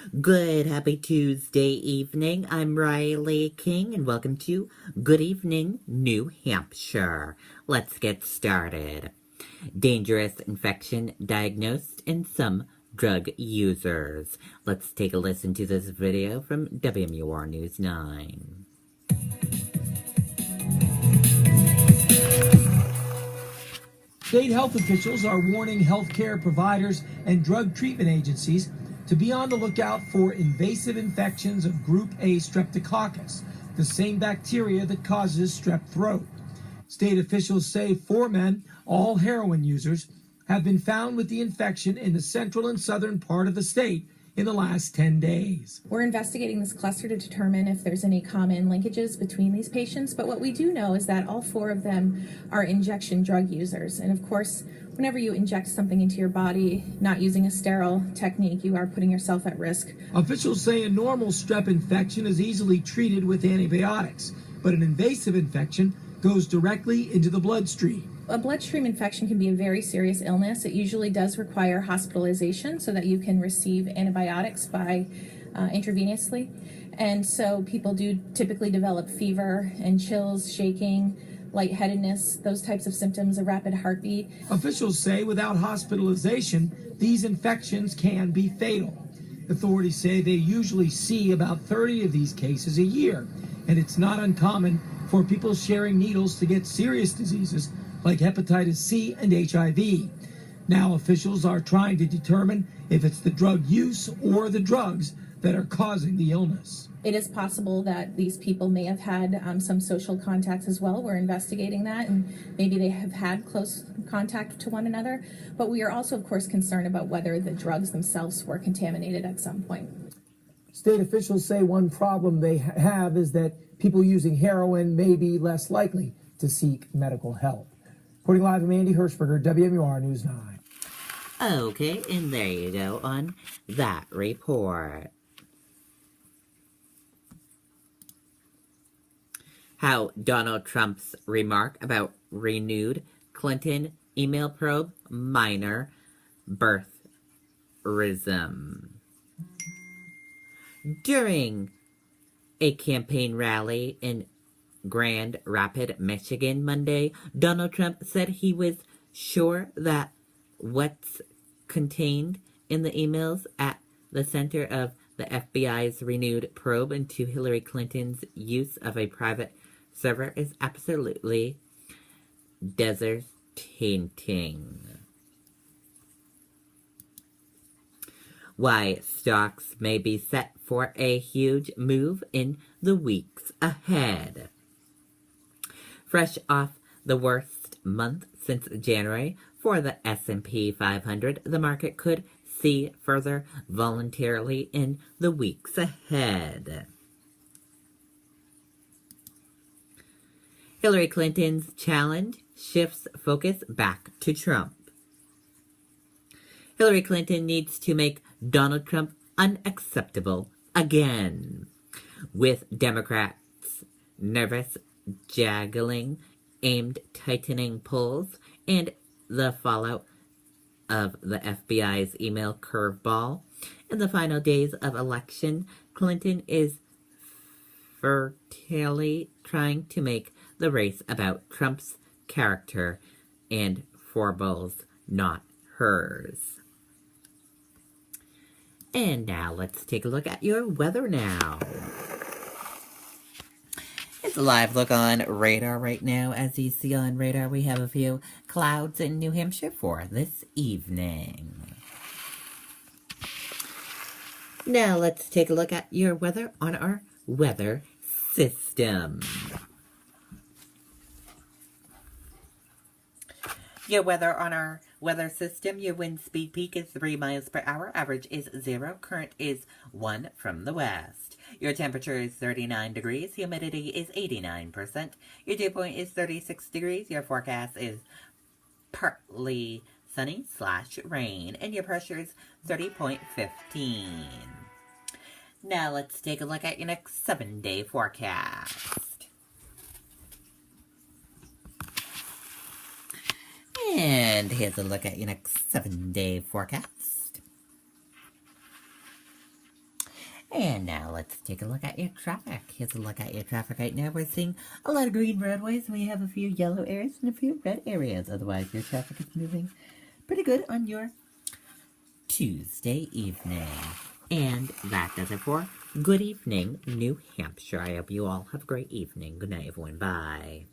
Good, happy Tuesday evening. I'm Riley King, and welcome to Good Evening, New Hampshire. Let's get started. Dangerous infection diagnosed in some drug users. Let's take a listen to this video from WMUR News 9. State health officials are warning healthcare providers and drug treatment agencies to be on the lookout for invasive infections of Group A streptococcus, the same bacteria that causes strep throat. State officials say 4 men, all heroin users, have been found with the infection in the central and southern part of the state in the last 10 days. We're investigating this cluster to determine if there's any common linkages between these patients, but what we do know is that all 4 of them are injection drug users. And of course, whenever you inject something into your body, not using a sterile technique, you are putting yourself at risk. Officials say a normal strep infection is easily treated with antibiotics, but an invasive infection goes directly into the bloodstream. A bloodstream infection can be a very serious illness. It usually does require hospitalization so that you can receive antibiotics by intravenously. And so people do typically develop fever and chills, shaking, lightheadedness, those types of symptoms, a rapid heartbeat. Officials say without hospitalization, these infections can be fatal. Authorities say they usually see about 30 of these cases a year, and it's not uncommon for people sharing needles to get serious diseases like hepatitis C and HIV. Now officials are trying to determine if it's the drug use or the drugs that are causing the illness. It is possible that these people may have had some social contacts as well. We're investigating that, and maybe they have had close contact to one another. But we are also, of course, concerned about whether the drugs themselves were contaminated at some point. State officials say one problem they have is that people using heroin may be less likely to seek medical help. Reporting live, I'm Andy Hirschberger, WMUR News 9. Okay, and there you go on that report. How Donald Trump's remark about renewed Clinton email probe minor birtherism. During a campaign rally in Grand Rapids, Michigan, Monday, Donald Trump said he was sure that what's contained in the emails at the center of the FBI's renewed probe into Hillary Clinton's use of a private server is absolutely desertating. Why stocks may be set for a huge move in the weeks ahead. Fresh off the worst month since January for the S&P 500, the market could see further volatility in the weeks ahead. Hillary Clinton's challenge shifts focus back to Trump. Hillary Clinton needs to make Donald Trump unacceptable again, with Democrats nervous juggling aimed tightening pulls and the fallout of the FBI's email curveball. In the final days of election, Clinton is fertily trying to make the race about Trump's character and foibles, not hers. And now let's take a look at your weather now. It's a live look on radar right now. As you see on radar, we have a few clouds in New Hampshire for this evening. Now let's take a look at your weather on our weather system. Your weather on our weather system, your wind speed peak is 3 miles per hour, average is 0, current is 1 from the west. Your temperature is 39 degrees, humidity is 89%, your dew point is 36 degrees, your forecast is partly sunny / rain, and your pressure is 30.15. Now let's take a look at your next 7-day forecast. And here's a look at your next 7-day forecast. And now let's take a look at your traffic. Here's a look at your traffic right now. We're seeing a lot of green roadways, and we have a few yellow areas and a few red areas. Otherwise, your traffic is moving pretty good on your Tuesday evening. And that does it for Good Evening, New Hampshire. I hope you all have a great evening. Good night, everyone. Bye.